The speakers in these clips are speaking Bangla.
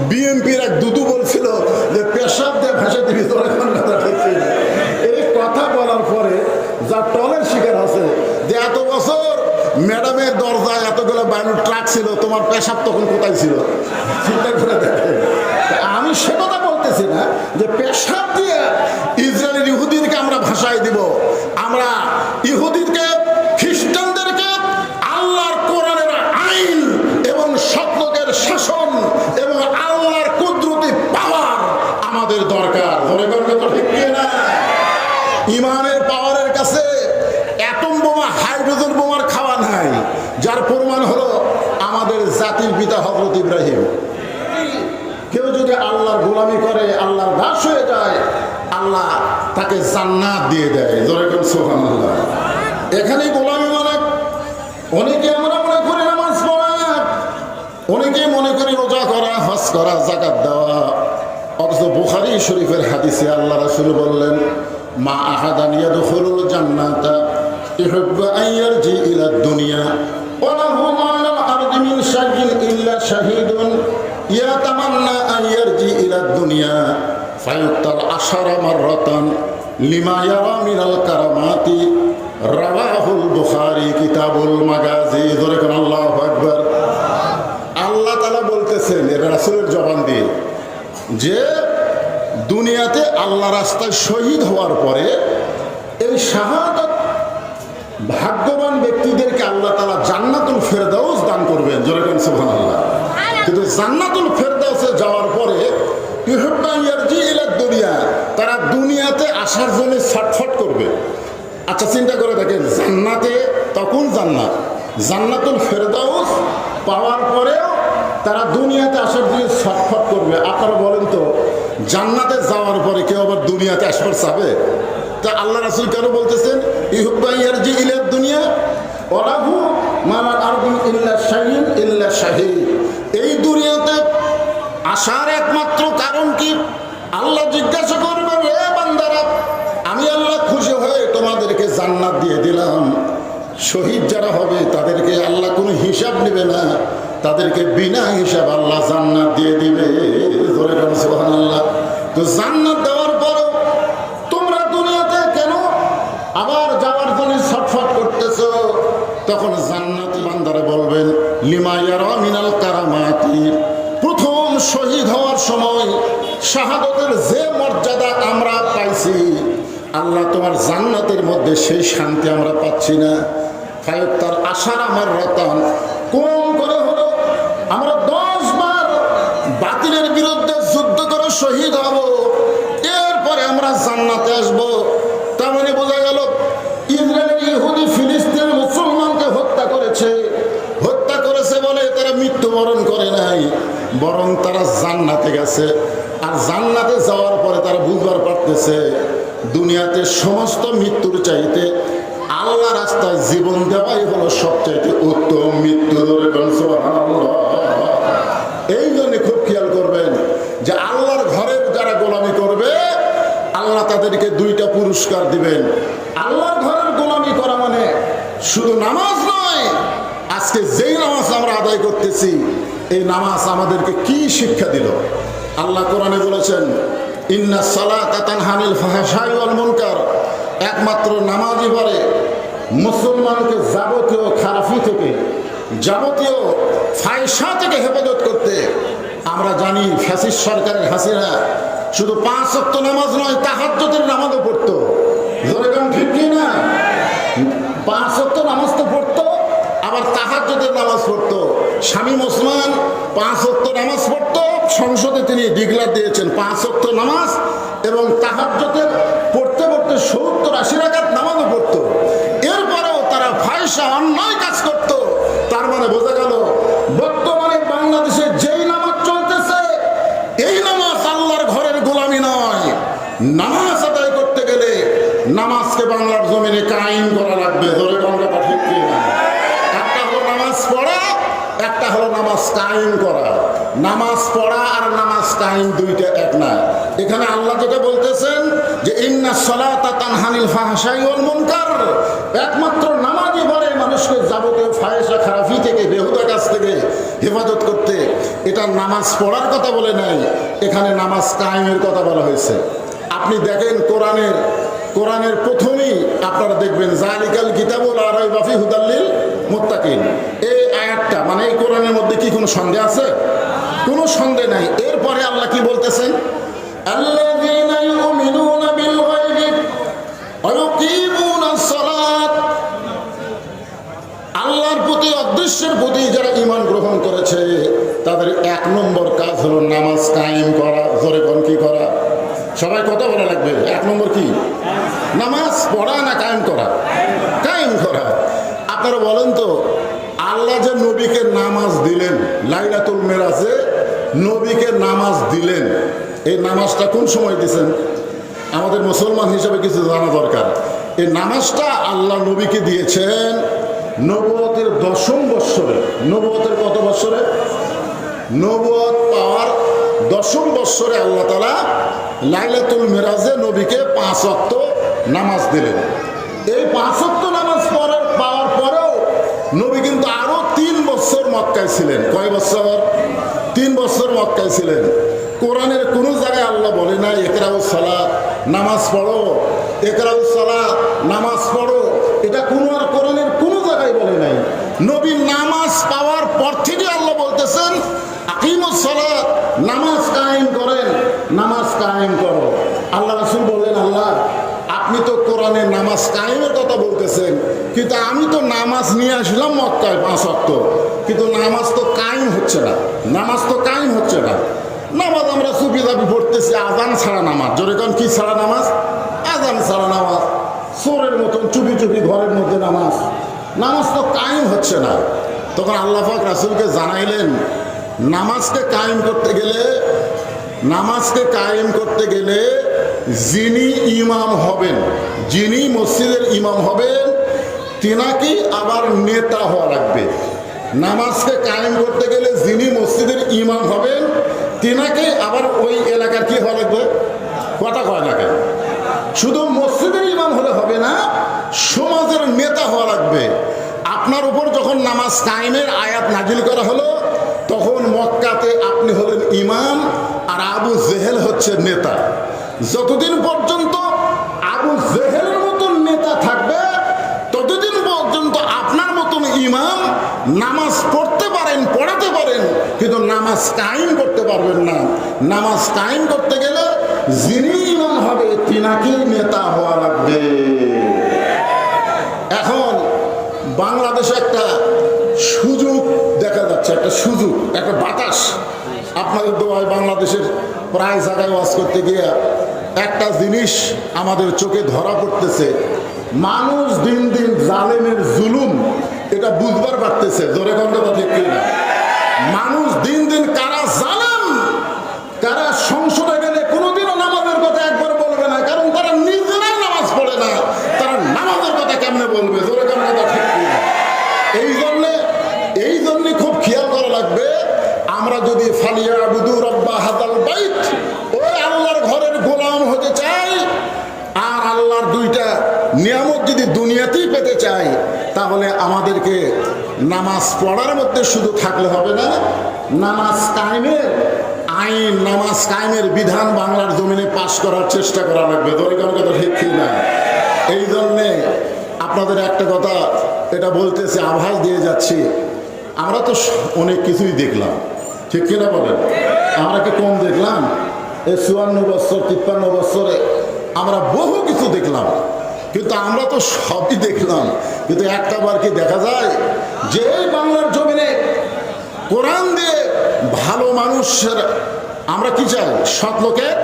বিএনপির এক দুদু বলছিল যে পেশাব দিয়ে ভাষা দিবি তোর এই কথা বলার পরে যা টলের শিকার আছে যে এত বছর ম্যাডামের দরজায় এতগুলো বায়ুর ট্রাক ছিল, তোমার পেশাব তখন কোথায় ছিল? চিন্তা করে দেখেন। আমি সে কথা বলতেছি না যে পেশাব দিয়ে ইসরায়েলের ইহুদিদেরকে আমরা ভাষায় দিব। আমরা ইহুদিকে, খ্রিস্টানদেরকে আল্লাহর কোরআনের আইন এবং সত্যের শাসন এবং আল্লাহর কুদরতি পাওয়ার আমাদের দরকার। ধরে করবে তো ঠিক না? ইমানের পাওয়ারের কাছে অ্যাটম বোমা, হাইড্রোজেন বোমার খাওয়া নাই। যার প্রমাণ হলো আমাদের জাতির পিতা হযরত ইব্রাহিম। কেউ যদি আল্লাহর গোলামি করে, আল্লাহর দাস হয়ে যায়, আল্লাহ তাকে জান্নাত দিয়ে দেয়। জোরে করে সুবহানাল্লাহ। এখানেই গোলামি মানে অনেকে আমরা মনে করি নামাজ পড়া, অনেকেই মনে করি রোজা করা, হজ করা, যাকাত দেওয়া। অথচ বুখারী শরীফের হাদিসে আল্লাহ রাসূল বললেন, মা আহাদান ইয়াদখুলুল জান্নাতা ইহুব্বু আন ইয়ারজি ইলা দুনিয়া ওয়া লাহু মা আলাল আরদি মিন শাইইন ইল্লা শাহীদুন ইয়াতামান্না আন ইয়ারজি ইলা দুনিয়া ফায়ুক্তাল আশারা মাররাতান লিমা ইয়ারা মিনাল কারামাতি। রাওয়াহুল বুখারী কিতাবুল মাগাজি। জোরে কোন আল্লাহু আকবার। আল্লাহ তাআলা বলতেছেন এর রাসূলের জবান দিয়ে যে দুনিয়াতে আল্লাহ রাস্তায় শহীদ হওয়ার পরে এই শাহাদাত ভাগ্যবান ব্যক্তিদেরকে আল্লাহ তাআলা জান্নাতুল ফেরদাউস দান করবেন। জোরে কোন সুবহানাল্লাহ। কিন্তু জান্নাতুল ফেরদাউসে যাওয়ার পরে ইহুব্বু আন ইয়ারজি ইলা দুনিয়া, তারা দুনিয়াতে আসার জন্য ছটফট করবে। আচ্ছা চিন্তা করে দেখেন, জান্নাতে তখন জান্নাতুল ফেরদাউস পাওয়ার পরেও তারা দুনিয়াতে আসার জন্য ছটফট করবে। আপনারা বলেন তো, জান্নাতে যাওয়ার পরে কেউ আবার দুনিয়াতে আসবার চাবে? তা আল্লাহ রাসূল কেন বলতেছেন ইহুব্বু আন ইয়ারজি ইলা দুনিয়া ওয়া লাহু মা আলাল আরদি ইল্লা শাইইন ইল্লা শাহীদ। এই দুনিয়াতে আসার একমাত্র কারণ কি? আল্লাহ জিজ্ঞাসা করবেন, হে বান্দারা, আমি আল্লাহ খুশি হয়ে তোমাদেরকে জান্নাত দিয়ে দিলাম। শহীদ যারা হবে তাদেরকে আল্লাহ কোনো হিসাব নেবে না, তাদেরকে বিনা হিসাব আল্লাহ জান্নাত দিয়ে দিবে। ধরে গেল সুবহানাল্লাহ। তো জান্নাত দেওয়ার পরও তোমরা দুনিয়াতে কেন আবার যাওয়ার জন্য ছটফট করতেছো? তখন জান্নাতি বান্দারা বলবেন, লিমা ইয়ারা মিনাল কারামাতি। প্রথম শহীদ হওয়ার সময় শাহাদাতের যে মর্যাদা আমরা পাইছি, আল্লাহ তোমার জান্নাতের মধ্যে সেই শান্তি আমরা পাচ্ছি না। ফায়ুক্তাল আশারা মাররাতান, কম করে হলো আমরা 10 বার বাতিলের বিরুদ্ধে যুদ্ধ করে শহীদ হব, এরপরে আমরা জান্নাতে আসব। তার মানে বোঝা গেল ইসরায়েলের ইহুদি ফিলিস্তিনের মুসলমানকে হত্যা করেছে বলে তারা মৃত্যুবরণ করে নাই, বরং তারা জান্নাতে গেছে। আর জান্নাতে যাওয়ার পরে তারা বুঝবার পারতেছে দুনিয়াতে সমস্ত মৃত্যুর চাইতে আল্লাহ রাস্তায় জীবন দেওয়াই হলো সবচাইতে উত্তম মৃত্যু। এই জন্য খুব খেয়াল করবেন যে আল্লাহর ঘরের যারা গোলামি করবে আল্লাহ তাদেরকে 2টা পুরস্কার দিবেন। আল্লাহর ঘরের গোলামি করা মানে শুধু নামাজ নয়। আজকে যেই নামাজ আমরা আদায় করতেছি, এই নামাজ আমাদেরকে কি শিক্ষা দিল? আল্লাহ কোরআনে বলেছেন, ইন্নাস সালাতা তানহা আনিল ফাহশাই ওয়াল মুনকার। একমাত্র নামাজই পারে মুসলমানকে যাবতীয় খারাপি থেকে, যাবতীয় ফায়সা থেকে হেফাজত করতে। আমরা জানি ফ্যাসিস্ট সরকারের হাসিনা শুধু 5 ওয়াক্ত নামাজ নয়, তাহাজ্জুদের নামাজও পড়তো। জোরে গান ঠিক কি না? 5 ওয়াক্ত নামাজ তো পড়তো, আবার তাহাজ্জুদের নামাজ পড়তো। শামীম ওসমান 5 ওয়াক্ত নামাজ পড়তো, সংসদে তিনি ডিক্লার দিয়েছেন 5 ওয়াক্ত নামাজ, এবং তাহাজ্জুদের পড়তে পড়তে 70-80 রাকাত নামাজও পড়তো। এরপরেও তারা ফায়সা অন্যায় কাজ করত। তার মানে বোঝা গেল বর্তমানে বাংলাদেশে যেই নামাজ চলতেছে, এই নামাজ আল্লাহর ঘরের গোলামি নয়। নামাজ আদায় করতে গেলে নামাজকে বাংলার জমিনে কায়েম করা লাগবে। ধরে বাংলাটা ঠিক কিনা? একটা হলো নামাজ পড়া, একটা হলো নামাজ কায়েম করা। নামাজ পড়া আর নামাজ কায়েম দুইটা এক না। এখানে আল্লাহ যেটা বলতেছেন যে ইন্নাস সালাতা তানহা আনিল ফাহশাই ওয়াল মুনকার, একমাত্র নামাজই পারে মানুষকে যাবতীয় ফাহেসা খারাপি থেকে, বেহুদা কাজ থেকে হেফাজত করতে। এটা নামাজ পড়ার কথা বলে নাই, এখানে নামাজ কায়েমের কথা বলা হয়েছে। আপনি দেখেন কোরআনের প্রথমেই আপনারা দেখবেন যালিকাল কিতাবু লা রাইবা ফিহি হুদাল লিল মুত্তাকিন, এই আয়াতটা মানে এই কোরআনের মধ্যে কি কোনো সন্দেহ আছে? কোনো সন্দেহ নাই। এরপরে আল্লাহ কি বলতেছেন? আল্লাযীনা ইউমিনুনা বিল গায়বি ওয়া ইউকিমুনাস সালাত, আল্লাহর প্রতি অদৃশ্যের প্রতি যারা ঈমান গ্রহণ করেছে তাদের এক নম্বর কাজ হলো নামাজ কায়েম করা। জোরে কোন কি করা? সবাই কথা বলা লাগবে। এক নম্বর কি? নামাজ পড়া না কায়েম করা? কায়েম করা। আপনারা বলেন তো, আল্লাহ যে নবীকে নামাজ দিলেন, লাইলাতুল মেরাজে নবীকে নামাজ দিলেন, এই নামাজটা কোন সময় দিয়েছেন? আমাদের মুসলমান হিসেবে কিছু জানা দরকার। এই নামাজটা আল্লাহ নবীকে দিয়েছেন নবুয়তের 10ম বৎসরে। নবুয়তের কত বৎসরে? নবুয়ত পাওয়ার 10ম বৎসরে আল্লাহ তাআলা লাইলাতুল মেরাজে নবীকে 5 ওয়াক্ত নামাজ দিলেন। এই 5 ওয়াক্ত নামাজ পাওয়ার পরেও নবী কিন্তু আরো 3 বছর মক্কায় ছিলেন। কয় বছর? 3 বছর মক্কায় ছিলেন। কোরআনের কোন জায়গায় আল্লাহ বলে নাই ইকরাউস সালাত, নামাজ পড়ো, ইকরাউস সালাত, নামাজ পড়ো। এটা কোরআনের কোন জায়গায় বলে নাই। নবী নামাজ পাওয়ার পর থেকে আল্লাহ বলতেছেন আকিমুস সালাত, নামাজ কায়েম করেন, নামাজ কায়েম করো। আল্লাহ রাসূল বললেন, আল্লাহ আপনি তো কোরআনে নামাজ কায়েমের কথা বলতেছেন, কিন্তু আমি তো নামাজ নিয়ে আসলাম মক্কায় 5 ওয়াক্ত, কিন্তু নামাজ তো কায়েম হচ্ছে না, নামাজ তো কায়েম হচ্ছে না। নামাজ আমরা চুপি চাপি পড়তেছি, আজান ছাড়া নামাজ। জোরে কোন কি ছাড়া নামাজ? আজান ছাড়া নামাজ। চোরের মতন চুপি চুপি ঘরের মধ্যে নামাজ, নামাজ তো কায়েম হচ্ছে না। তখন আল্লাহ পাক রাসূলকে জানাইলেন, নামাজকে কায়েম করতে গেলে যিনি ইমাম হবেন, যিনি মসজিদের ইমাম হবেন, তিনাকে আবার নেতা হওয়া লাগবে। নামাজকে কায়েম করতে গেলে যিনি মসজিদের ইমাম হবেন তিনাকে আবার ওই এলাকার কি হওয়া লাগবে? কথা কয় না কেন? শুধু মসজিদের ইমাম হলে হবে না, সমাজের নেতা হওয়া লাগবে। আপনার উপর যখন নামাজ কায়েমের আয়াত নাজিল করা হলো, তখন মক্কাতে আপনি হলেন ইমাম আর আবু জেহেল হচ্ছে নেতা। যতদিন পর্যন্ত আবু জেহেলের মতন নেতা থাকবে, ততদিন পর্যন্ত আপনার মতন ইমাম নামাজ পড়তে পারেন, পড়াতে পারেন, কিন্তু নামাজ কায়েম করতে পারবেন না। নামাজ কায়েম করতে গেলে যিনি ইমাম হবে তিনাকেই নেতা হওয়া লাগবে। এখন বাংলাদেশে একটা সুযোগ দেখা যাচ্ছে, একটা সুযোগ, একটা বাতাস। আপনাদের দোয়ায় বাংলাদেশের প্রায় জায়গায় ওয়াজ করতে গিয়ে একটা জিনিস আমাদের চোখে ধরা পড়তেছে, মানুষ দিন দিন জালেমের জুলুম এটা বুঝবার পারতেছে। জোরে কোন কথা ঠিক কিনা? মানুষ দিন দিন কারা জালেম, কারা সংসদে গেলে কোনোদিনও নামাজের কথা একবার বলবে না, কারণ তারা নিজেরাই নামাজ পড়ে না, তারা নামাজের কথা কেমনে বলবে? জোরে কোন কথা ঠিক কিনা? এই জন্য খুব খেয়াল করা লাগবে। আমরা যদি ফালিয়াবুদু রাব্বা হাযাল বাইত, ওই আল্লাহর ঘরের গোলাম হতে চাই আর আল্লাহর দুইটা নিয়ামত যদি দুনিয়াতেই পেতে চাই, তাহলে আমাদেরকে নামাজ পড়ার মধ্যে শুধু থাকলে হবে না, নামাজ কায়েমের আইন, নামাজ কায়েমের বিধান বাংলার জমিনে পাশ করার চেষ্টা করা লাগবে। দরকার কথা ঠিক না? এই জন্যে আপনাদের একটা কথা এটা বলতেছে, আভাস দিয়ে যাচ্ছি, আমরা তো অনেক কিছুই দেখলাম, ঠিক কিনা বলেন? আমরা কি কম দেখলাম? এই 54 বছর 53 বছরে আমরা বহু কিছু দেখলাম, কিন্তু আমরা তো সবই দেখলাম, কিন্তু একটা বার কি দেখা যায় যে বাংলার জমিনে কোরআন দিয়ে ভালো মানুষের আমরা কি চাই? সৎ লোকের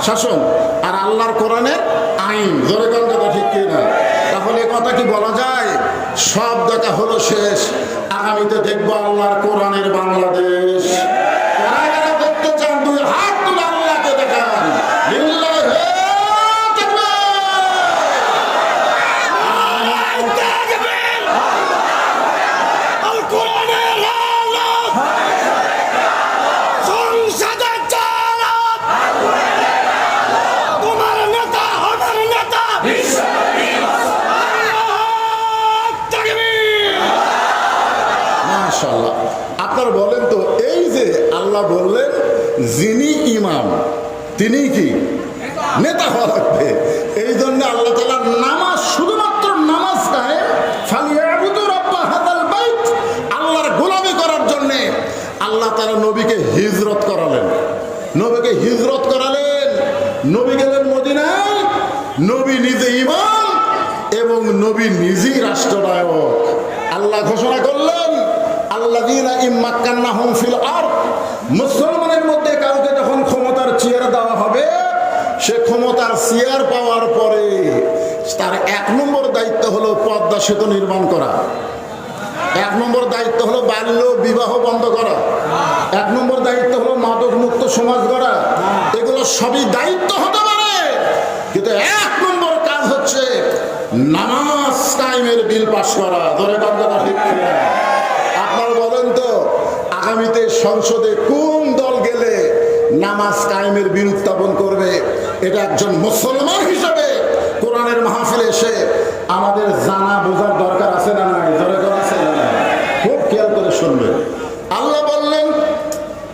শাসন আর আল্লাহর কোরআনের আইন। জোরে কোন কথা ঠিক কিনা? তাহলে কথা কি বলা যায় সব দেখা হলো শেষ, আগামীতে দেখবো আল্লাহর কোরআনের বাংলাদেশ? দেখতে চান? দুই হাত তুলে আল্লাহকে দেখান। যিনি ইমাম তিনি কি নেতা হওয়া লাগবে। এই জন্য আল্লাহ তাআলা নামাজ, শুধুমাত্র নামাজ নয়, ফালিয়াবুদু রাব্বা হাযাল বাইত, আল্লাহর গোলামি করার জন্য আল্লাহ তাআলা নবীকে হিজরত করালেন। নবীকে হিজরত করালেন, নবী গেলেন মদিনায়। নবী নিজে ইমাম এবং নবী নিজেই রাষ্ট্রনায়ক। আল্লাহ ঘোষণা করলেন, আল্লাযীনা ইম্মাক্কান্নাহুম ফিল আরদ, মুসলমানের মধ্যে কাউকে যখন ক্ষমতার চেয়ার দেওয়া হবে, সে ক্ষমতার চেয়ার পাওয়ার পরে তার 1 নম্বর দায়িত্ব হলো পদ্মা সেতু নির্মাণ করা। 1 নম্বর দায়িত্ব হলো বাল্য বিবাহ বন্ধ করা। 1 নম্বর দায়িত্ব হলো মাদক মুক্ত সমাজ গড়া। এগুলো সবই দায়িত্ব হতে পারে, কিন্তু 1 নম্বর কাজ হচ্ছে নামাজ কায়েমের বিল পাস করা। ধরে কথা ঠিক না? আপনারা বলেন তো, আগামীতে সংসদে কোন দল গেলে নামাজ কায়েমের বিল উত্থাপন করবে? এটা একজন মুসলমান হিসেবে কোরআনের মাহফিলে এসে আমাদের জানা বোঝার দরকার আছে না নাই? ধরে কথা আছে না নাই? খুব খেয়াল করে শুনবেন। আল্লাহ বললেন,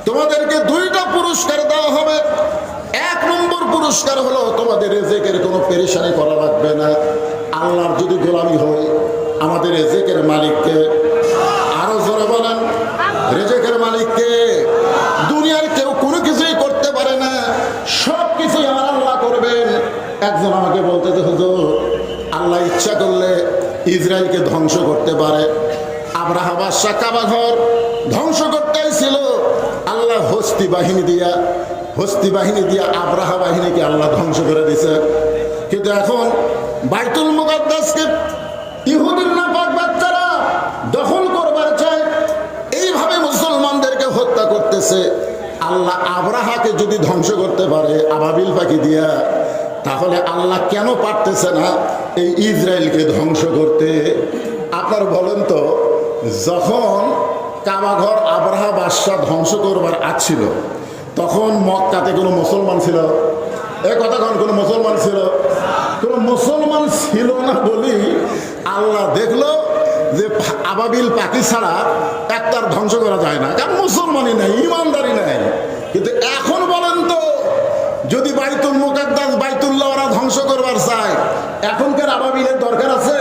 তোমাদেরকে 2টা পুরস্কার দেওয়া হবে। 1 নম্বর পুরস্কার হলো তোমাদের রিজিকের কোনো পেরেশানি করা লাগবে না। আল্লাহর যদি গোলামি হয়, আমাদের রিজিকের মালিককে, আরো জোরে বলেন, রিজিকের মালিককে। দুনিয়ার কেউ কোনো কিছুই করতে পারে না, সব কিছুই আমার আল্লাহ করবেন। একজন আমাকে বলতে যে হুজুর, আল্লাহ ইচ্ছা করলে ইসরায়েলকে ধ্বংস করতে পারে। আব্রাহা বাদশা কাবা ঘর ধ্বংস করতেই ছিল, আল্লাহ হস্তি বাহিনী দিয়া আব্রাহা বাহিনীকে আল্লাহ ধ্বংস করে দিছে। কিন্তু এখন বাইতুল মুকাদ্দাসকে ইহুদির নাপাক বাচ্চারা দখল করবার চায়, এইভাবে মুসলমানদেরকে হত্যা করতেছে। আল্লাহ আব্রাহাকে যদি ধ্বংস করতে পারে আবাবিল পাখি দিয়া, তাহলে আল্লাহ কেন পারতেছে না এই ইসরায়েলকে ধ্বংস করতে? আপনার বলেন তো, যখন কাবাঘর আব্রাহা বাদশা ধ্বংস করবার আসছিল, তখন মক্কাতে কোনো মুসলমান ছিল? এ কথা কোনো মুসলমান ছিল? কোনো মুসলমান ছিল না বলি আল্লাহ দেখলো যে আবাবিল পাখি ছাড়া একটার ধ্বংস করা যায় না, কারণ মুসলমানই নাই, ইমানদারি নাই। কিন্তু এখন বলেন তো, যদি বাইতুল মুকাদ্দাস বাইতুল্লাহ ওরা ধ্বংস করবার চায়, এখনকার আবাবিলের দরকার আছে?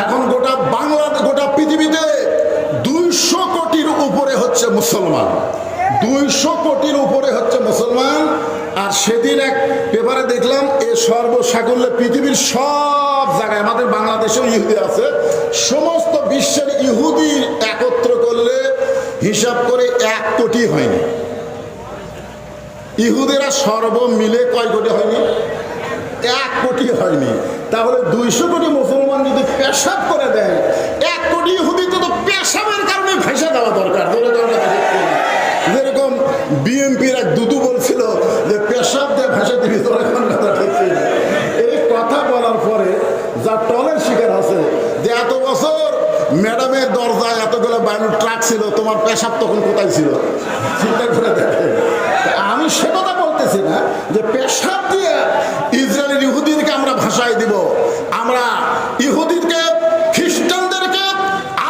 এখন গোটা বাংলাদেশ, গোটা পৃথিবীতে 200 কোটির উপরে হচ্ছে মুসলমান। 200 কোটির উপরে হচ্ছে মুসলমান। আর সেদিন এক পেপারে দেখলাম, এ সর্বসাকুল্যে পৃথিবীর সব জায়গায়, আমাদের বাংলাদেশেও ইহুদি আছে, সমস্ত বিশ্বের ইহুদি একত্র করলে হিসাব করে 1 কোটি হয়নি। ইহুদিরা সর্ব মিলে কয় কোটি হয়নি? 1 কোটি হয়নি। তাহলে 200 কোটি মুসলমান যদি পেশাব করে দেয়, 1 কোটি ইহুদি তো পেশাবের কারণে ভাইসা দেওয়া দরকার। যেরকম বিএনপির এক দুদু বলছিল যে পেশাব দিয়ে ভাষা দিবি, এই কথা বলার পরে যা টলের শিকার আছে, যে এত বছর ম্যাডামের দরজায় এতগুলো বায়ুর ট্রাক ছিল, তোমার পেশাব তখন কোথায় ছিল? চিন্তা করে দেখেন। আমি সে কথা বলতেছি না যে পেশাব দিয়ে ইসরায়েলের ইহুদিকে আমরা ভাষায় দিব। আমরা ইহুদিকে, খ্রিস্টানদেরকে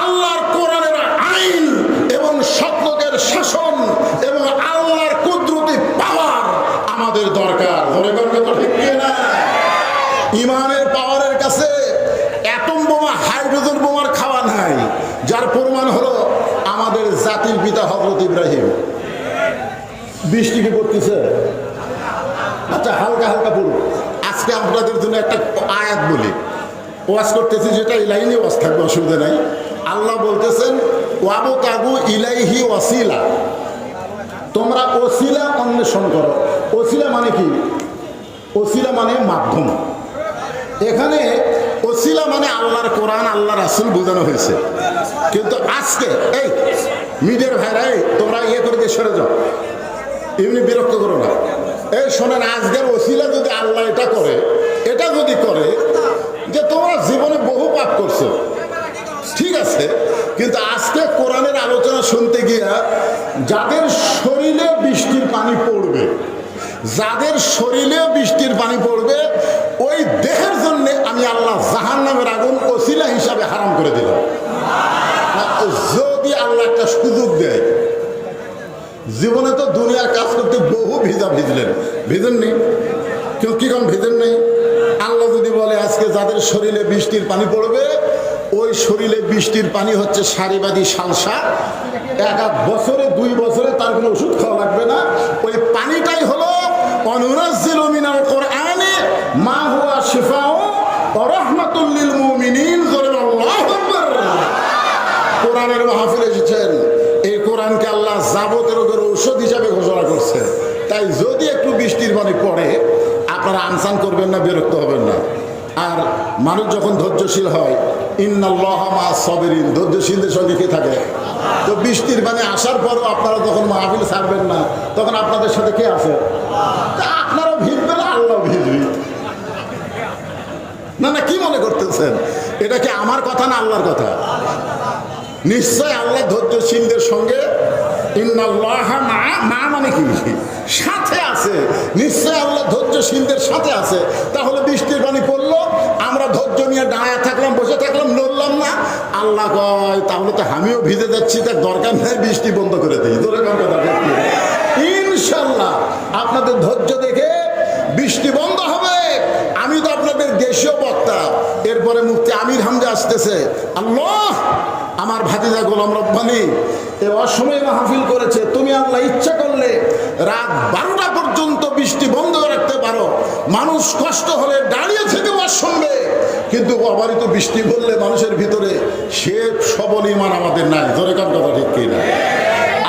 আল্লাহর কোরআনের আইন এবং সত্যকের শাসন এবং আল্লাহর কুদরতি পাওয়ার আমাদের দরকার। ঠিক না? ইমানের পাওয়ারের কাছে অ্যাটম বোমা, হাইড্রোজেন বোমার খাওয়া নাই। যার প্রমাণ হলো আমাদের জাতির পিতা হযরত ইব্রাহিম। বৃষ্টি কি পড়তেছে? আচ্ছা, হালকা হালকা পড়ুন। আজকে আপনাদের জন্য একটা আয়াত বলি, ওয়াজ করতেছি, যেটা এই লাইনে ওয়াজ থাকবে, অসুবিধা নাই। আল্লাহ বলতেছেন, ওয়াবতাগু ইলাইহি ওয়াসিলা, তোমরা ওসিলা অন্বেষণ করো। ওসিলা মানে কি? ওসিলা মানে মাধ্যম। এখানে ওসিলা মানে আল্লাহর কোরআন, আল্লাহ রাসূল বোঝানো হয়েছে। কিন্তু আজকে এই মিডিয়ার ভাইরা, তোমরা ইয়ে করে দিয়ে সরে যাও, এমনি বিরক্ত করো না। এই শোনেন, আজকের ওসিলা যদি আল্লাহ এটা করে, এটা যদি করে যে তোমরা জীবনে বহু পাপ করছো, ঠিক আছে, কিন্তু আজকে কোরআনের আলোচনা শুনতে গিয়া যাদের শরীরে বৃষ্টির পানি পড়বে, যাদের শরীরে বৃষ্টির পানি পড়বে, ওই দেহের জন্য আমি আল্লাহ জাহান্নামের আগুন ওসিলা হিসাবে হারাম করে দিলাম। যদি আল্লাহ একটা সুযোগ দেয়, জীবনে তো দুনিয়ার কাজ করতে বহু ভিজলেন, ভিজেননি? কেউ কি কম ভিজেন নেই? আল্লাহ যদি বলে আজকে যাদের শরীরে বৃষ্টির পানি পড়বে, ওই শরীরে বৃষ্টির পানি হচ্ছে সারিবাদী সালসা, এক বছরে 2 বছরে তার কোনো ওষুধ খাওয়া লাগবে না। ওই পানিটাই হলো অনুনাজ্জিলু মিনাল কোরআনি মা হুয়া শিফাউ ওয়া রাহমাতুল লিল মুমিনিন। আল্লাহু আকবার। কোরআনের মাহফিলে এসেছেন, এই কোরআনকে আল্লাহ যাবতীয় রোগের ঔষধ হিসাবে ঘোষণা করছে। তাই যদি একটু বৃষ্টির পানি পড়ে আপনারা আনসান করবেন না, বিরক্ত হবেন না। আর মানুষ যখন ধৈর্যশীল হয়, ইন্নাল্লাহা মা'আস সাবিরিন, ধৈর্যশীলদের সঙ্গে কে থাকে? তো বৃষ্টির পানি আসার পরও আপনারা যখন মাহফিল ছাড়বেন না, তখন আপনাদের সাথে কে আছে? তা আপনারাও ভিজবেন, আল্লাহ ভিজবি না। না কি মনে করতেছেন? এটা কি আমার কথা না আল্লাহর কথা? নিশ্চয় আল্লাহ ধৈর্যশীলদের সঙ্গে, ইন্নাল্লাহা মা মানে কি? সাথে আছে। নিশ্চয় আল্লাহ ধৈর্যশীলদের সাথে আছে। তাহলে বৃষ্টির পানি পড়লো, আমরা ধৈর্য নিয়ে দাঁড়ায় থাকলাম, বসে থাকলাম, নড়লাম না। আল্লাহ কয় তাহলে তো আমিও ভিজে যাচ্ছি, তার দরকার নেই, বৃষ্টি বন্ধ করে দিই। ইনশাল্লাহ আপনাদের ধৈর্য দেখে বৃষ্টি বন্ধ হবে। আমি তো আপনাদের দেশীয় বক্তা। এরপরে মুফতি আমির হামজা আসতেছে। আল্লাহ আমার ভাতিজা গোলাম রব্বানী এ অসময়ে মাহফিল করেছে, তুমি আল্লাহ ইচ্ছা করলে রাত 12টা পর্যন্ত বৃষ্টি বন্ধ রাখতে পারো, মানুষ কষ্ট হলে দাঁড়িয়ে থেকে ওয়াজ শুনবে। কিন্তু অবারিত বৃষ্টি বললে মানুষের ভিতরে সে সবল ঈমান আমাদের নাই। জোরে কার কথা ঠিক কিনা?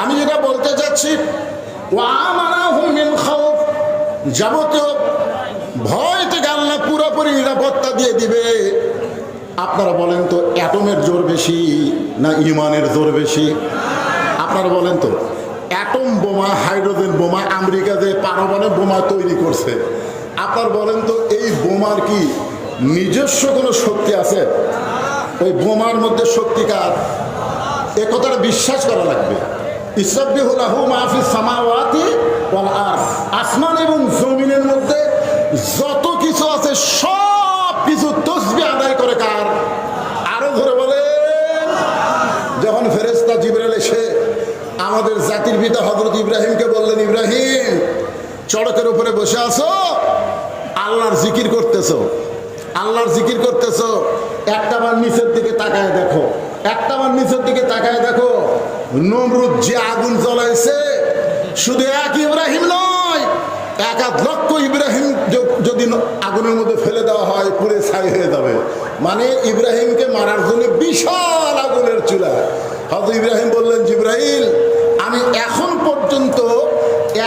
আমি যেটা বলতে চাচ্ছি, ওয়া আমানাহুম মিন খাউফ, যাবতীয় ভয় থেকে আল্লাহ পুরোপুরি নিরাপত্তা দিয়ে দিবে। আপনারা বলেন তো অ্যাটমের জোর বেশি না ইমানের জোর বেশি? আপনারা বলেন তো, অ্যাটম বোমা, হাইড্রোজেন বোমা আমেরিকা যে পারমাণবিক বোমা তৈরি করছে, আপনারা বলেন তো এই বোমার কি নিজস্ব কোনো শক্তি আছে? ওই বোমার মধ্যে শক্তি কার? এ কথাটা বিশ্বাস করা লাগবে। ইসসাব্বিহু লাহু মা ফিস সামাওয়াতি ওয়াল আরদ, আসমান এবং জমিনের মধ্যে যত কিছু আছে সব কিছু তাসবিহ আদায় করে কার? আরো ধরে বলেন। যখন ফেরেশতা জিবরাইল এসে আমাদের জাতির পিতা হযরত ইব্রাহিমকে বললেন, ইব্রাহিম চড়কের উপরে বসে আছো, আল্লাহর জিকির করতেছো, আল্লাহর জিকির করতেছো, একটাবার নিচের দিকে তাকায় দেখো, একটাবার নিচের দিকে তাকায় দেখো, নমরুদ যে আগুন জ্বলাইছে শুধু এক ইব্রাহিম নয়, 1 লক্ষ ইব্রাহিম যদি আগুনের মধ্যে ফেলে দেওয়া হয় পুড়ে ছাই হয়ে যাবে। মানে ইব্রাহিমকে মারার জন্য বিশাল আগুনের চুলা। হযরত ইব্রাহিম বললেন, জিবরাইল আমি এখন পর্যন্ত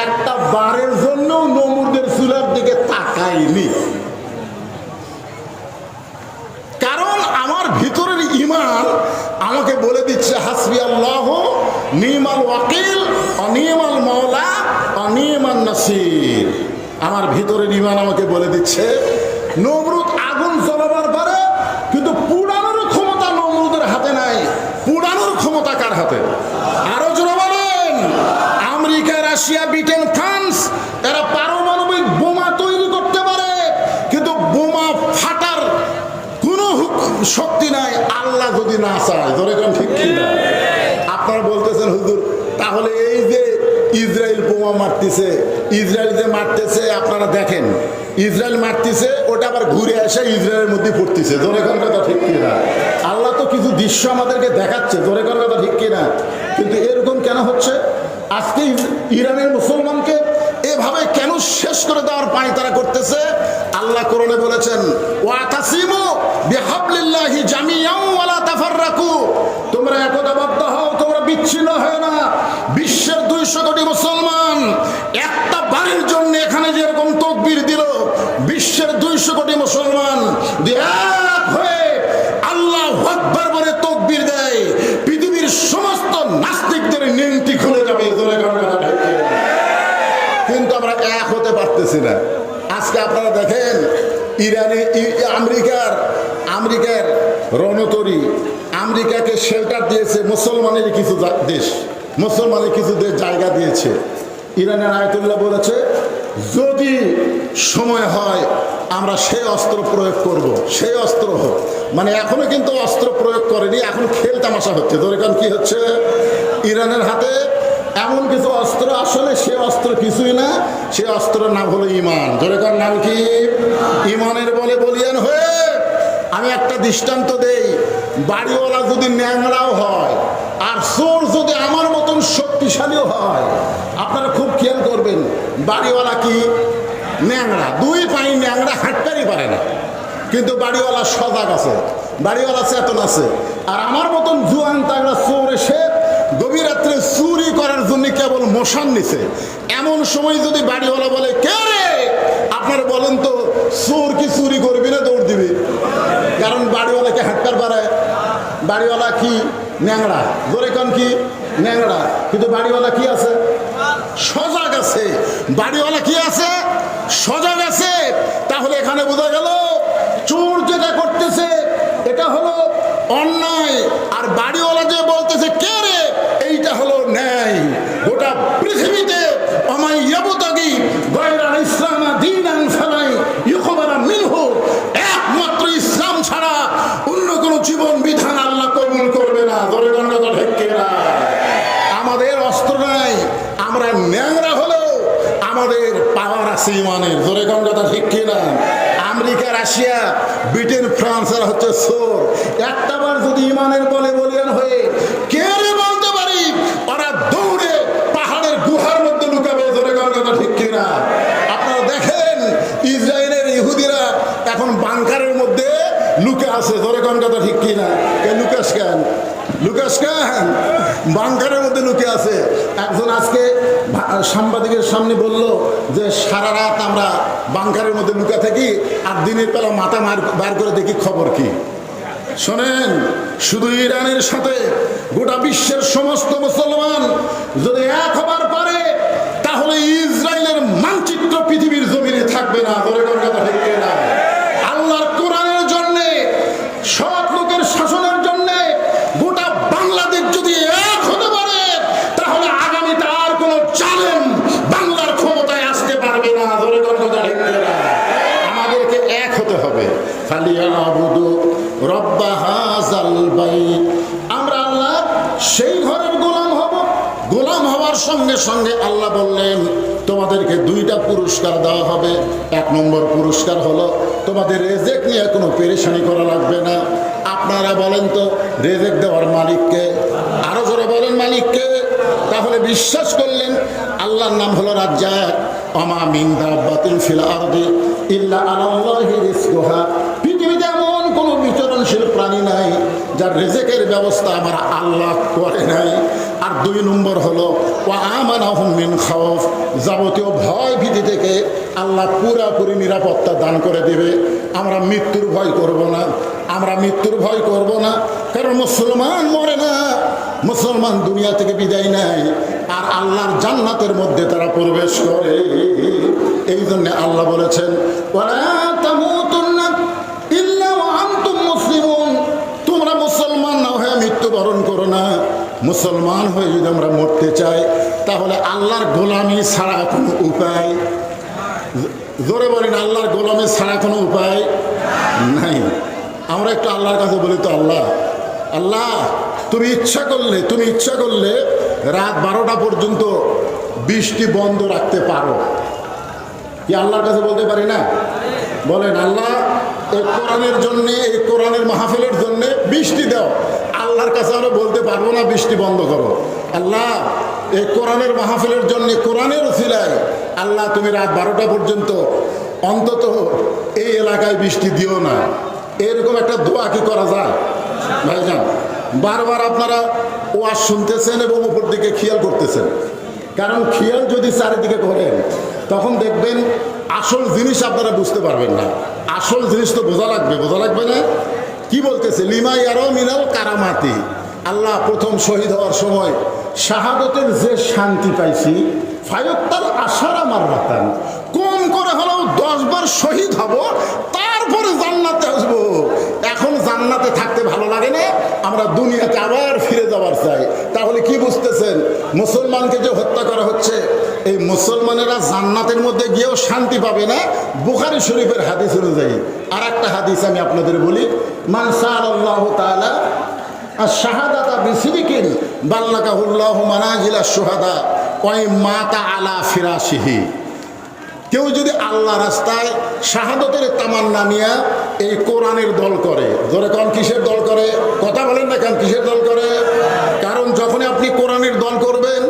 একটা বারের জন্য নমরুদের চুলার দিকে তাকাইনি, কারণ আমার ভিতরের ঈমান আমাকে বলে দিচ্ছে হাসবি আল্লাহু নি'মাল ওয়াকিল ওয়া নি'মাল মাওলা ওয়া নি'মান নাসির। আমার ভিতরের ঈমান আমাকে বলে দিচ্ছে নমরুদ আগুন জ্বলাবার পারে, কিন্তু পুড়ানোর ক্ষমতা নমরুদের হাতে নাই। পুড়ানোর ক্ষমতা কার হাতে? আরো জোরে বলেন। আমেরিকা, রাশিয়া, ব্রিটেন, ফ্রান্স এরা পারমাণবিক বোমা তৈরি করতে পারে, কিন্তু বোমা ফাটার কোনো শক্তি নাই আল্লাহ যদি না চায়। ধরে কোন ঠিক কি না? আপনারা বলতেছেন হুজুর তাহলে এই যে ইসরায়েল বোমা মারতেছে, ইসরায়েল যে মারতেছে আপনারা দেখেন, ইসরায়েল মারতেছে ওটা আবার ঘুরে এসে ইসরায়েলের মধ্যে পড়তেছে। ধরে কোন কথা ঠিক কি না? আল্লাহ তো কিছু দৃশ্য আমাদেরকে দেখাচ্ছে। ধরে কোন কথা ঠিক কি না? কিন্তু এরকম কেন হচ্ছে? আজকে ইরানের মুসলমানকে এভাবে কেন শেষ করে দেওয়ার পায় তারা করতেছে? আল্লাহ কোরআনে বলেছেন, ওয়াতাসিমু বিহাবলিল্লাহি জামিআন ওয়া লা তাফাররাকু, তোমরা একতাবদ্ধ হও, তোমরা বিচ্ছিন্ন হয় না। বিশ্বের 200 কোটি মুসলমান একটা বারের জন্য এখানে যেরকম তাকবীর দিল, বিশ্বের 200 কোটি মুসলমান এক হয়ে আল্লাহু আকবার বলে তাকবীর দেয়, পৃথিবীর সমস্ত নাস্তিকদের নিয়ন্ত্রণ খুলে যাবে। কিন্তু আমরা এক হতে পারতেছি না। আজকে আপনারা দেখেন ইরানে আমেরিকার রণতরী আমেরিকাকে শেল্টার দিয়েছে মুসলমানের কিছু দেশ, মুসলমানের কিছু দেশ জায়গা দিয়েছে। ইরানের আয়াতুল্লাহ বলেছে যদি সময় হয় আমরা সেই অস্ত্র প্রয়োগ করব, সেই অস্ত্র হোক। মানে এখনো কিন্তু অস্ত্র প্রয়োগ করেনি, এখন খেল তামাশা হচ্ছে। ধরে কারণ কি হচ্ছে? ইরানের হাতে এমন কিছু অস্ত্র, আসলে সে অস্ত্র কিছুই না, সে অস্ত্রের নাম হলো ইমান। জোরেকার নাম কি? ইমানের বলে বলিয়ান হয়ে আমি একটা দৃষ্টান্ত দেই। বাড়িওয়ালা যদি ন্যাংরাও হয় আর চোর যদি আমার মতন শক্তিশালীও হয়, আপনারা খুব খেয়াল করবেন, বাড়িওয়ালা কি ন্যাংরা, দুই পাই ন্যাংরা, হাঁটতেই পারে না, কিন্তু বাড়িওয়ালা সজাগ আছে, বাড়িওয়ালা চেতন আছে। আর আমার মতন জুয়ান তাগড়া চোর এসে গভীর রাত্রে চুরি করার জন্য কেবল মশান নিছে, এমন সময় যদি বাড়িওয়ালা বলে কে রে, আপনারা বলেন তো চোর কি চুরি করবি না দৌড় দিবি? কারণ বাড়িওয়ালাকে হাঁটতে পারায়, বাড়িওয়ালা কি ন্যাংরা, জোরে কান কি ন্যাংরা, কিন্তু বাড়িওয়ালা কি আছে? সজাগ আছে। বাড়িওয়ালা কি আছে? সজাগ আছে। তাহলে এখানে বোঝা গেল চোর যেটা করতেছে এটা হলো অন্যায়, আর বাড়িওয়ালা যে বলতেছে কে রে, এইটা হলো ন্যায়। গোটা পৃথিবীতে আমায় ইয়াবতাগি গায়রা ইসলাম দীনান ফালাই ইউকবালা মিনহু, একমাত্র ইসলাম ছাড়া অন্য কোন জীবন বিধান আল্লাহ কবুল করবে না। ধরে গণনা ঢেকে না, আমাদের অস্ত্র নাই, আমরা ন্যাংরা হলেও আমাদের পাওয়ার আছে ইমানের। ধরে গণনা ঠিক কিনা? আমেরিকা, রাশিয়া, ব্রিটেন, ফ্রান্স আর হচ্ছে চোর। একটাবার যদি ইমানের বলে বলিয়ান হয়ে কে রে বলতে পারি, ওরা দৌড়ে পাহাড়ের গুহার মধ্যে লুকাবে। ধরে গণনা ঠিক কিনা? আপনারা দেখেন ইসরায়েলের ইহুদিরা এখন বাংকারের মধ্যে লুকে আছে। ধরে গণনা ঠিক কিনা? লুকাস কেন? লুকাস কেন? বাংকারের মধ্যে লুকে আছে। একজন আজকে সাংবাদিকের সামনে বলল যে সারা রাত আমরা বাংকারের মধ্যে লুকা থাকি আর দিনের বেলা মাথা বার করে দেখি খবর কি। শোনেন, শুধু ইরানের সাথে গোটা বিশ্বের সমস্ত মুসলমান যদি এক হবার পারে, তাহলে ইসরায়েলের মানচিত্র পৃথিবীর জমিনে থাকবে না। ধরে কথা ঠিক না? আল্লাহর কোরআনের জন্য, সৎ লোকের শাসনের জন্য গোটা বাংলাদেশ যদি এক হতে পারে, তাহলে আগামীতে আর কোন জালেম বাংলার ক্ষমতায় আসতে পারবে না। ধরে কথা ঠিক না? আমাদেরকে এক হতে হবে। ফালিয়াবুদু রব্বা হাযাল বাইত, আমরা আল্লাহ সেই ঘরের গোলাম হব। গোলাম হওয়ার সঙ্গে সঙ্গে আল্লাহ বললেন তোমাদেরকে দুইটা পুরস্কার দেওয়া হবে। এক নম্বর পুরস্কার হলো তোমাদের রেজেক নিয়ে কোনো পেরেশানি করা লাগবে না। আপনারা বলেন তো রেজেক দেওয়ার মালিককে? আরো জোরে বলেন মালিককে। তাহলে বিশ্বাস করলেন আল্লাহর নাম হলো রাজ্জাক। ওমা মিন দাব্বাতিন ফিল আরদি ইল্লা আলাল্লাহি রিজকুহা, পৃথিবীতে এমন কোনো বিচরণশীল প্রাণী নাই যার রিজেকের ব্যবস্থা আমার আল্লাহ করে নাই। আর দুই নম্বর হলো ওয়া আমানাহুম মিন খাউফ, যাবতীয় ভয় ভীতি থেকে আল্লাহ পুরাপুরি নিরাপত্তা দান করে দেবে। আমরা মৃত্যুর ভয় করব না, আমরা মৃত্যুর ভয় করব না, কারণ মুসলমান মরে না, মুসলমান দুনিয়া থেকে বিদায় নেয় আর আল্লাহর জান্নাতের মধ্যে তারা প্রবেশ করে। এই জন্য আল্লাহ বলেছেন ওয়ালা তামুতুন্না ইল্লা ওয়া আনতুম মুসলিমুন, তোমরা মুসলমান না হয়ে মৃত্যুবরণ করো না। মুসলমান হয়ে যদি আমরা মরতে চাই, তাহলে আল্লাহর গোলামি ছাড়া কোনো উপায়, জোরে বলেন আল্লাহর গোলামি ছাড়া কোনো উপায় নাই। আমরা একটু আল্লাহর কাছে বলি তো, আল্লাহ আল্লাহ তুমি ইচ্ছা করলে রাত 12টা পর্যন্ত বৃষ্টি বন্ধ রাখতে পারো কি? আল্লাহর কাছে বলতে পারি না? বলেন আল্লাহ এই কোরআনের জন্যে, এই কোরআনের মাহফিলের জন্যে বৃষ্টি দাও। আল্লাহর কাছে আমরা বলতে পারবো না বৃষ্টি বন্ধ করো? আল্লাহ এই কোরআনের মাহফিলের জন্য, কোরআনের উসিলায় আল্লাহ তুমি রাত 12টা পর্যন্ত অন্তত এই এলাকায় বৃষ্টি দিও না। এরকম একটা দোয়া কি করা যায় ভাইজান? বারবার আপনারা ওয়াজ শুনতেছেন এবং উপর দিকে খেয়াল করতেছেন, কারণ খেয়াল যদি চারিদিকে করেন তখন দেখবেন আসল জিনিস আপনারা বুঝতে পারবেন না। আসল জিনিস তো বোঝা লাগবে না? কি বলতেছে? লিমা ইয়ারো মিনাল কারামাতি, আল্লাহ প্রথম শহীদ হওয়ার সময় শাহাদতের যে শান্তি পাইছি, ফায়ত্তাল আশারা মাররাতান, কম করে হলেও 10 বার শহীদ হব, তারপরে জান্নাতে আসবো। এখন জান্নাতে থাকতে ভালো লাগে না, আমরা দুনিয়াতে আবার ফিরে যাবার চাই। তাহলে কি বুঝতেছেন? মুসলমানকে যে হত্যা করা হচ্ছে, এই মুসলমানেরা জান্নাতের মধ্যে গিয়েও শান্তি পাবে না। বুখারী শরীফের হাদিস অনুযায়ী আর একটা হাদিস আমি আপনাদের বলি, মান সাআলাল্লাহু তাআলা আর শাহাদাতা বিসিদিকিন বাল্লাকাহুল্লাহু মানাজিলা শুহাদা ওয়াই মাতা আলা ফিরাশিহি। কেউ যদি আল্লাহ রাস্তায় শাহাদতের তামান্না নিয়ে এই কোরআনের দল করে, ধরে কোন কিসের দল করে? কথা বলেন না কেন, কিসের দল করে? কারণ যখনই আপনি কোরআনের দল করবেন,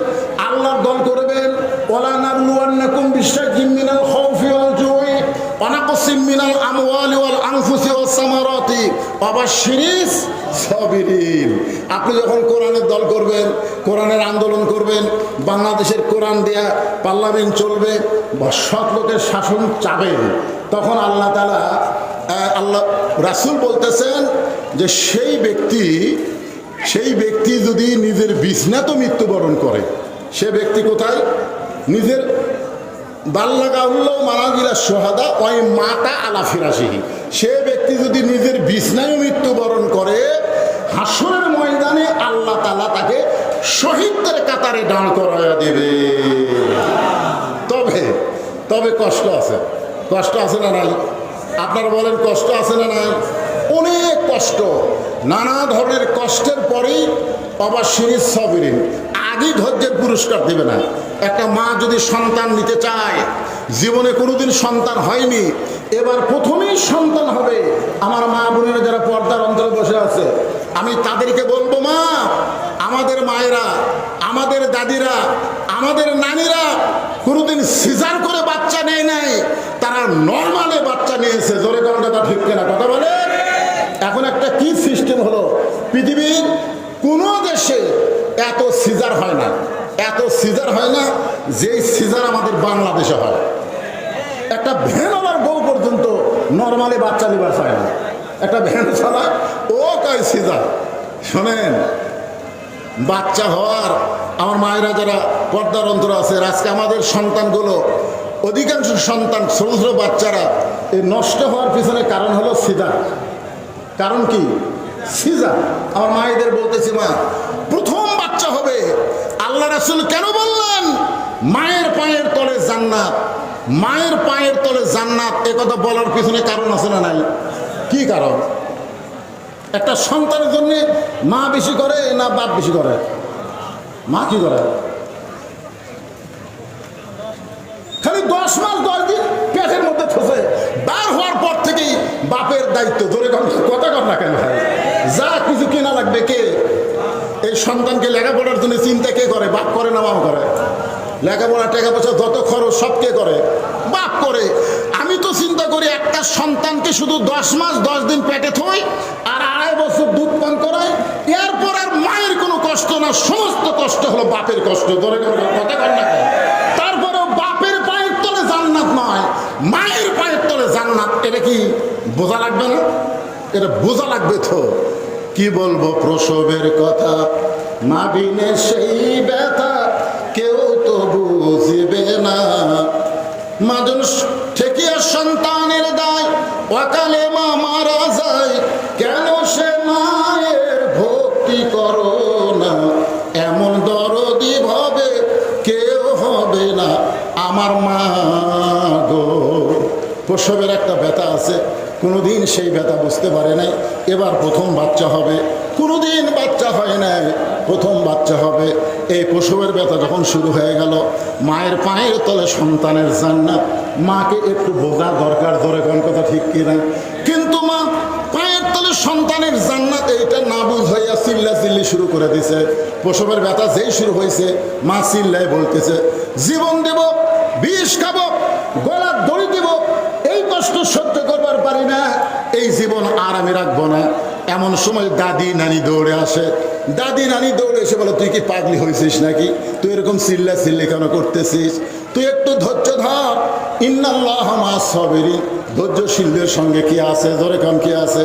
আল্লাহর দল করবেন, ওয়ালা নাবলুওয়ান্নাকুম বিশাইইম মিনাল খাউফি ওয়াল জুই ওয়া নাকসিম মিনাল আমওয়ালি ওয়াল আনফুসি ওয়াস সামারাতি ওয়া বাশশিরিস সাবিরিন। আপনি যখন কোরআনের দল করবেন, কোরআনের আন্দোলন করবেন, বাংলাদেশের কোরআন দেয়া পার্লামেন্ট চলবে বা সৎ লোকের শাসন চাবেন, তখন আল্লাহ তাআলা আল্লাহ রাসূল বলতেছেন যে সেই ব্যক্তি যদি নিজের বিছনাতে মৃত্যুবরণ করে, সে ব্যক্তি কোথায়? নিজের বাল্লাকাহুল্লাহু মানাজিলা শুহাদা ওয়াই মাতা আলা ফিরাশিহি। সে ব্যক্তি যদি নিজের বিছনায় মৃত্যুবরণ করে, হাসরের ময়দানে আল্লাহ তাআলা তাকে শহীদদের কাতারে দাঁড় করায়া দেবে। তবে কষ্ট আছে না নাই? আপনারা বলেন কষ্ট আছে না নাই? অনেক কষ্ট, নানা ধরনের কষ্টের পরেই অবাশশিরিস সাবিরিন, আগেই ধৈর্যের পুরস্কার দেবে না। একটা মা যদি সন্তান নিতে চায়, জীবনে কোনোদিন সন্তান হয়নি, এবার প্রথমেই সন্তান হবে, আমার মা বোনেরা যারা পর্দার অন্তরে বসে আছে, আমি তাদেরকে বলবো, মা, আমাদের মায়েরা, আমাদের দাদিরা, আমাদের নানিরা কোনোদিন সিজার করে বাচ্চা নেয় নাই, তারা নর্মালে বাচ্চা নিয়েছে। জোরে কোন কথা ঠিক কিনা? কথা বলে। এখন একটা কি সিস্টেম হলো, পৃথিবীর কোনো দেশে এত সিজার হয় না, যেই সিজার আমাদের বাংলাদেশে হয়। একটা ভ্যানওয়ালার বউ পর্যন্ত নর্মালি বাচ্চা নিবার চায় না, একটা ভ্যান চালায়, ও কয় সিজার। শোনেন, বাচ্চা হওয়ার আমার মায়েরা যারা পর্দার অন্তর আছে, আজকে আমাদের সন্তানগুলো, অধিকাংশ সন্তান, ছোট ছোট বাচ্চারা এই নষ্ট হওয়ার পিছনে কারণ হলো সিজার। কারণ কি? সিজার। আমার মায়েদের বলতেছি, মা, প্রথম বাচ্চা হবে, আল্লাহ রাসূল কেন বললেন মায়ের পায়ের তলে জান্নাত, মায়ের পায়ের তলে জান্নাত? এ কথা বলার পিছনে কারণ আছে না নাই? কি কারণ? একটা সন্তানের জন্য মা বেশি করে না বাপ বেশি করে? মা কি করে? খালি 10 মাস 10 দিন পেটের মধ্যে থসে, বার হওয়ার পর থেকেই বাপের দায়িত্ব। ধরে কথা কর না কেন ভাই? যা কিছু কেনা লাগবে কে? এই সন্তানকে লেখাপড়ার জন্য চিন্তা কে করে? বাপ করে না মা করে? লেখাপড়া টাকা পয়সা যত খরচ সব কে করে? বাপ করে। আমি তো চিন্তা করি, একটা সন্তানকে শুধু 10 মাস 10 দিন পেটে থই আর 2.5 বছর দুধ পান করাই, এরপর আর মায়ের কোনো কষ্ট না, সমস্ত কষ্ট হলো বাপের কষ্ট। ধরে কথা কর না কেন? তারপরেও বাপের পায়ের তলে জান্নাত নয়, মায়ের পায়ের তলে জান্নাত। এটা কি বোঝা লাগবে না? এটা বোঝা লাগবে তো। কি বলবো প্রসবের কথা, মা বিনে সেই ব্যথা কেউ তো বুঝবে না। মাজন ঠেকিয়া সন্তানের দায়, অকালে মা মারা যায়, কেন সে মায়ের ভক্তি করো না? এমন দরদি ভাবে কেউ হবে না আমার মা গো। প্রসবের একটা ব্যথা আছে, কোনোদিন সেই ব্যথা বুঝতে পারে নাই, এবার প্রথম বাচ্চা হবে, কোনোদিন বাচ্চা হয় নাই, প্রথম বাচ্চা হবে। এই প্রসবের ব্যথা যখন শুরু হয়ে গেল, মায়ের পায়ের তলে সন্তানের জান্নাত, মাকে একটু বোঝা দরকার। ধরে কোন কথা ঠিক কিনা? কিন্তু মা পায়ের তলে সন্তানের জান্নাত এইটা না বুঝাইয়া চিল্লি শুরু করে দিছে। প্রসবের ব্যথা যেই শুরু হয়েছে, মা চিল্লায় বলতেছে, জীবন দেব, বিষ খাবো, গলার দড়ি দেব, এই কষ্ট সহ্য করবার পারি না, এই জীবন আর আমি রাখবো না। এমন সময় দাদি নানি দৌড়ে আসে। দাদি নানি দৌড়ে এসে বলে, তুই কি পাগলি হয়েছিস নাকি? তুই এরকম চিল্লি কেন করতেছিস? তুই একটু ধৈর্য ধর, ইন্নাল্লাহ মা'আস সাবিরিন। ধৈর্যশীলদের সঙ্গে কি আছে? জোরে কান কি আছে?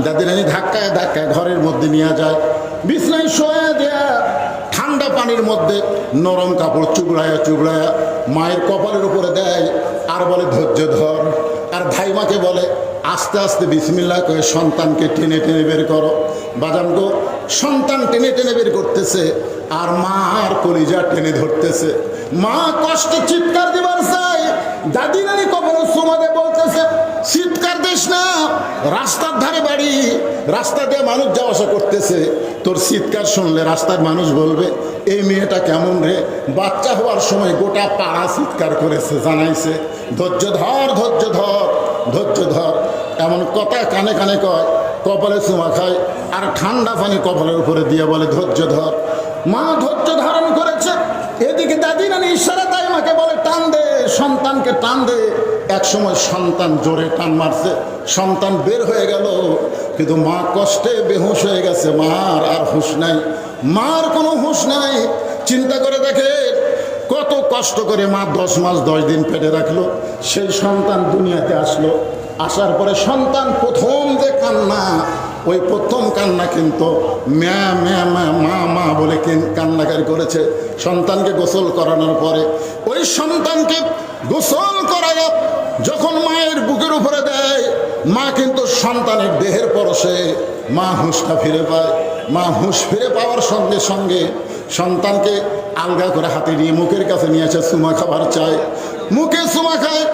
দাদি নানি ধাক্কায় ঘরের মধ্যে নিয়ে যায়, বিছনায় শোয়া দেয়া, ঠান্ডা পানির মধ্যে নরম কাপড় চুবড়ায়া মায়ের কপালের উপরে দেয়, আর বলে ধৈর্য ধর। আর ভাইমাকে বলে, আস্তে আস্তে বিসমিল্লাহ করে সন্তানকে টেনে বের করো। বাজান গো, সন্তান টেনে বের করতেছে, আর মার কলিজা টেনে ধরতেছে। মা কষ্টে চিৎকার দিবার চাই, দাদি নানি কখনো সুমাদে বলতেছে, চিৎকার দিস না, রাস্তার ধারে বাড়ি, রাস্তা দিয়ে মানুষ যাওয়া আসা করতেছে, তোর চিৎকার শুনলে রাস্তার মানুষ বলবে এই মেয়েটা কেমন রে। বাচ্চা হওয়ার সময় গোটা পাড়া চিৎকার করেছে, জানাইছে ধৈর্য ধর ধৈর্য ধর ধৈর্য ধর। এমন কথা কানে কানে কয়, কপালে চুমা খায়, আর ঠান্ডা পানি কপালের উপরে দিয়ে বলে ধৈর্য ধর। মা ধৈর্য ধারণ করেছে, এদিকে দাদি নানি ইশারা তাই মাকে বলে টান দে, সন্তানকে টান দে। এক সময় সন্তান জোরে টান মারছে, সন্তান বের হয়ে গেল, কিন্তু মা কষ্টে বেহুশ হয়ে গেছে, মার আর হুঁশ নাই, মার কোনো হুঁশ নাই। চিন্তা করে দেখে কত কষ্ট করে মা 10 মাস 10 দিন পেটে রাখলো, সেই সন্তান দুনিয়াতে আসলো। আসার পরে সন্তান প্রথম যে কান্না, ওই প্রথম কান্না কিন্তু ম্যা ম্যা ম্যা মা মা বলে কান্নাকারি করেছে। সন্তানকে গোসল করানোর পরে ওই সন্তানকে গোসল করানো যখন মায়ের বুকের উপরে দেয়, মা কিন্তু সন্তানের দেহের পরশে মা হুঁশটা ফিরে পায়। মা হুঁশ ফিরে পাওয়ার সঙ্গে সঙ্গে সন্তানকে আলগা করে হাতে নিয়ে মুখের কাছে নিয়ে আসে, চুমা খাবার চায়, মুখে চুমা খায়,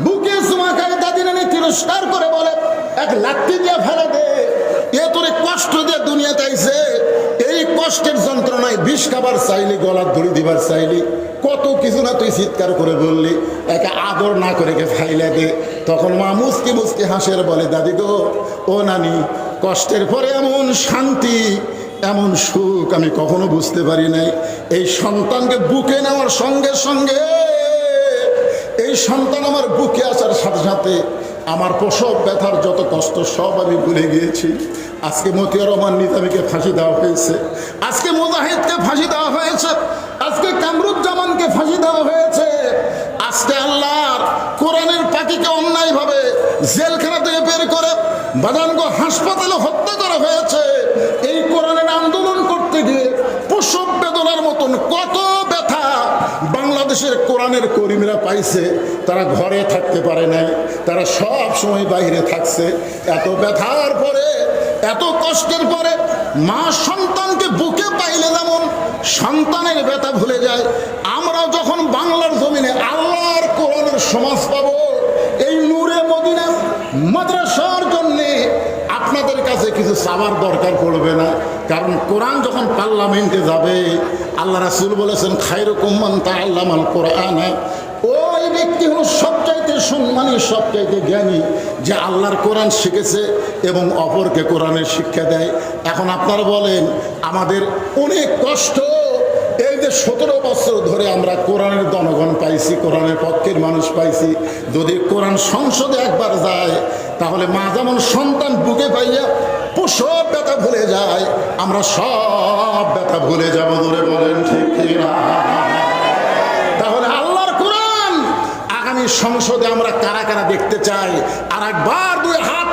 বুকে চুমা খায়। দাদি নানি তিরস্কার করে বলে এক লাঠি দিয়ে ফেলে দে, এ তোরে কষ্ট দিয়ে দুনিয়াতে আইছে, এই কষ্টের যন্ত্রণায় বিষ খাবার চাইলি, গলার দড়ি দিবার চাইলি, কত কিছু না তুই চিৎকার করে বললি, একে আদর না করে কে ফাইলে দে। তখন মা মুচকি মুচকি হাসের বলে দাদি গো, ও নানি, কষ্টের পরে এমন শান্তি এমন সুখ আমি কখনো বুঝতে পারি নাই। এই সন্তানকে বুকে নেওয়ার সঙ্গে সঙ্গে, এই সন্তান আমার বুকে আসার সাথে সাথে আমার প্রসব ব্যথার যত কষ্ট সব আমি ভুলে গিয়েছি। আজকে মতিয়ার রহমান নিজামীকে ফাঁসি দেওয়া হয়েছে, আজকে মুজাহিদকে ফাঁসি দেওয়া হয়েছে, আজকে কামরুজ্জামানকে ফাঁসি দেওয়া হয়েছে, আজকে আল্লাহর কোরআনের পাখিকে অন্যায়ভাবে জেলখানা থেকে বের করে বাদানগো হাসপাতালে হত্যা করা হয়েছে। এই কোরআনের আন্দোলন করতে গিয়ে প্রসব বেদনার মতন কত ব্যথা বাংলাদেশের কোরআনের কর্মীরা পাইছে, তারা ঘরে থাকতে পারে নাই, তারা সব সময় বাইরে থাকছে। এত ব্যথার পরে, এত কষ্টের পরে মা সন্তানকে বুকে পাইলে যেমন সন্তানের ব্যথা ভুলে যায়, আমরাও যখন বাংলার জমিনে আল্লাহর কোরআনের সমাজ পাবো, এই নূরে মদিনা মাদ্রাসার জন্যে আপনাদের কাছে কিছু চাওয়ার দরকার পড়বে না। কারণ কোরআন যখন পার্লামেন্টে যাবে, আল্লাহ রাসূল বলেছেন খায়রুকুম মান তাআল্লামাল কোরআন, ওই ব্যক্তি হলো সবচাইতে সম্মানী, সবচাইতে জ্ঞানী, যে আল্লাহর কোরআন শিখেছে এবং অপরকে কোরআনের শিক্ষা দেয়। এখন আপনারা বলেন, আমাদের অনেক কষ্ট, এই যে 17 বছর ধরে আমরা কোরআনের জনগণ পাইছি, কোরআনের পক্ষের মানুষ পাইছি, যদি কোরআন সংসদে একবার যায়, তাহলে মা যেমন সন্তান বুকে পাইয়া প্রসব ব্যথা ভুলে যায়, আমরা সব ব্যথা ভুলে যাব। ধরে বলেন ঠিক না? তাহলে আল্লাহর কোরআন আগামী সংসদে আমরা কারা কারা দেখতে চাই? আর একবার দুই হাত